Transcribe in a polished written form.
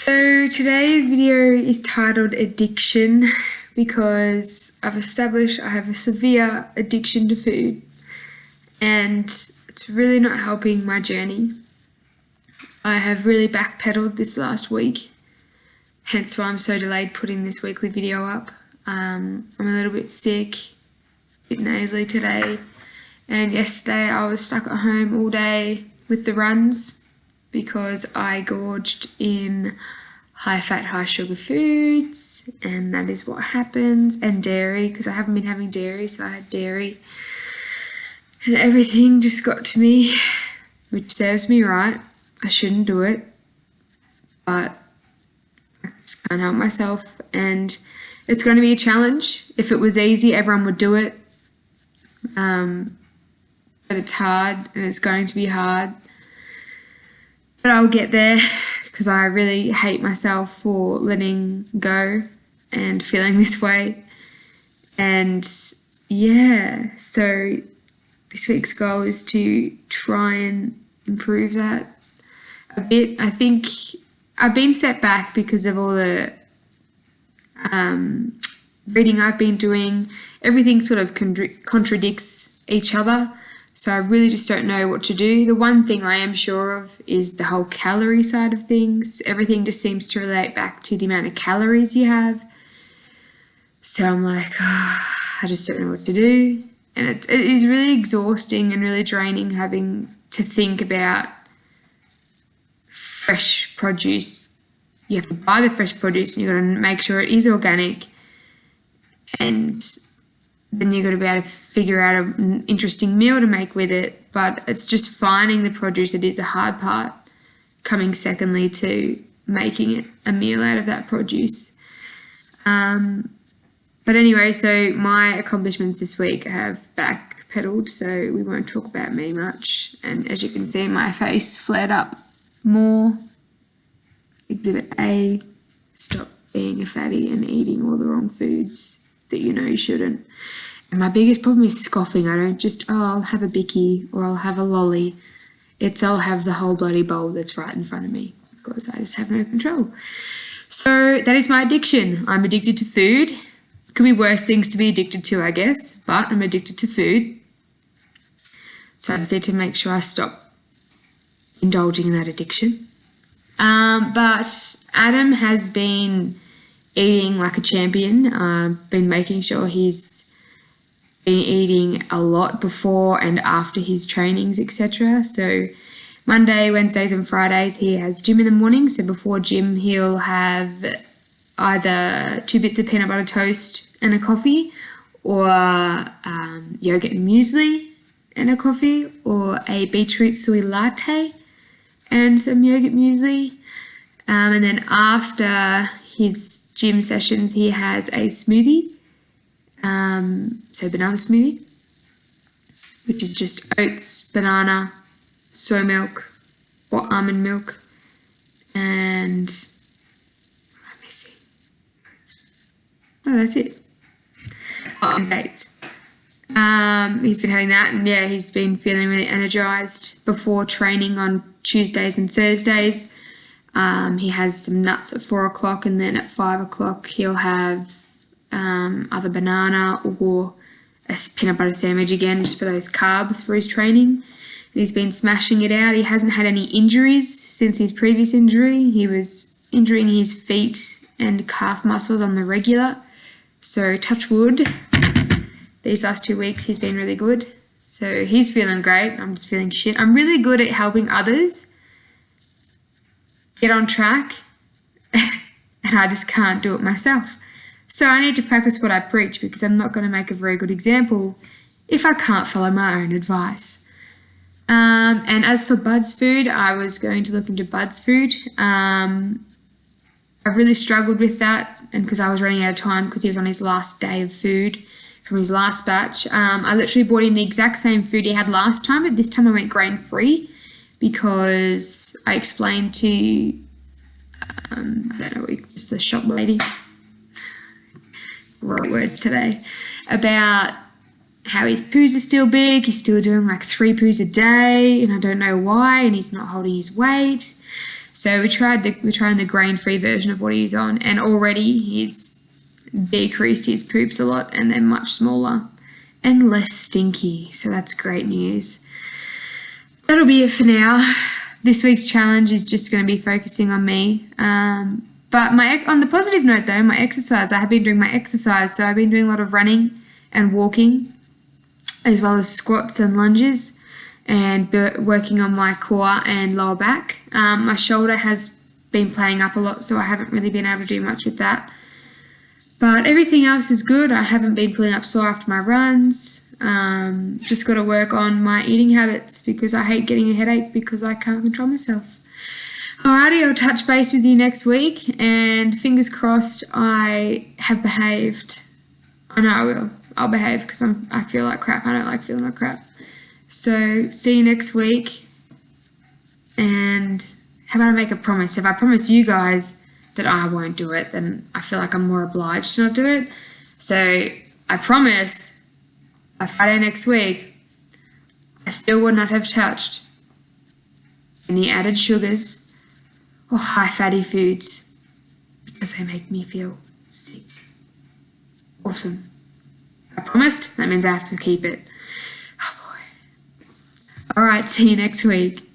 So today's video is titled Addiction because I've established I have a severe addiction to food and it's really not helping my journey. I have really backpedaled this last week, hence why I'm so delayed putting this weekly video up. I'm a little bit sick, a bit nasally today, and yesterday I was stuck at home all day with the runs because I gorged in high-fat, high-sugar foods, and that is what happens, and dairy, because I haven't been having dairy, so I had dairy, and everything just got to me, which serves me right. I shouldn't do it, but I just can't help myself, and it's going to be a challenge. If it was easy, everyone would do it, but it's hard, and it's going to be hard. But I'll get there because I really hate myself for letting go and feeling this way. And yeah, so this week's goal is to try and improve that a bit. I think I've been set back because of all the reading I've been doing. Everything sort of contradicts each other. So I really just don't know what to do. The one thing I am sure of is the whole calorie side of things. Everything just seems to relate back to the amount of calories you have. So I'm like, I just don't know what to do. And it is really exhausting and really draining having to think about fresh produce. You have to buy the fresh produce and you've got to make sure it is organic, and then you've got to be able to figure out an interesting meal to make with it. But it's just finding the produce that is a hard part, coming secondly to making it a meal out of that produce. But anyway, so my accomplishments this week have backpedaled, so we won't talk about me much. And as you can see, my face flared up more. Exhibit A, stop being a fatty and eating all the wrong foods that you know you shouldn't. And my biggest problem is scoffing. I don't just, I'll have a bicky or I'll have a lolly. It's I'll have the whole bloody bowl that's right in front of me because I just have no control. So that is my addiction. I'm addicted to food. Could be worse things to be addicted to, I guess, but I'm addicted to food. So I just need to make sure I stop indulging in that addiction. But Adam has been eating like a champion. Been making sure he's been eating a lot before and after his trainings, etc. So Monday, Wednesdays and Fridays he has gym in the morning. So before gym he'll have either 2 bits of peanut butter toast and a coffee, or yogurt and muesli and a coffee, or a beetroot soy latte and some yogurt muesli. And then after his gym sessions he has a smoothie. So banana smoothie, which is just oats, banana, soy milk or almond milk, and what am I missing? Oh, that's it. And dates. He's been having that, and yeah, he's been feeling really energized before training on Tuesdays and Thursdays. He has some nuts at 4 o'clock, and then at 5 o'clock he'll have either banana or a peanut butter sandwich again, just for those carbs for his training. And he's been smashing it out. He hasn't had any injuries since his previous injury. He was injuring his feet and calf muscles on the regular. So touch wood, these last 2 weeks he's been really good. So he's feeling great. I'm just feeling shit. I'm really good at helping others get on track and I just can't do it myself. So I need to practice what I preach, because I'm not going to make a very good example if I can't follow my own advice. And as for Bud's food, I was going to look into Bud's food. I really struggled with that, and because I was running out of time because he was on his last day of food from his last batch. I literally bought him the exact same food he had last time, but this time I went grain-free because I explained to, I don't know, just the shop lady, right words today, about how his poos are still big. He's still doing like 3 poos a day, and I don't know why, and he's not holding his weight. So we're trying the grain-free version of what he's on, and already he's decreased his poops a lot, and they're much smaller and less stinky. So that's great news. That'll be it for now. This week's challenge is just going to be focusing on me. But on the positive note though, my exercise, I have been doing my exercise. So I've been doing a lot of running and walking, as well as squats and lunges, and working on my core and lower back. My shoulder has been playing up a lot, so I haven't really been able to do much with that. But everything else is good. I haven't been feeling up sore after my runs. Just got to work on my eating habits, because I hate getting a headache because I can't control myself. Alrighty, I'll touch base with you next week, and fingers crossed I have behaved. I know I will. I'll behave, because I feel like crap. I don't like feeling like crap. So see you next week. And how about I make a promise? If I promise you guys that I won't do it, then I feel like I'm more obliged to not do it. So I promise by Friday next week, I still would not have touched any added sugars or high fatty foods, because they make me feel sick. Awesome. I promised. That means I have to keep it. Oh boy. Alright, see you next week.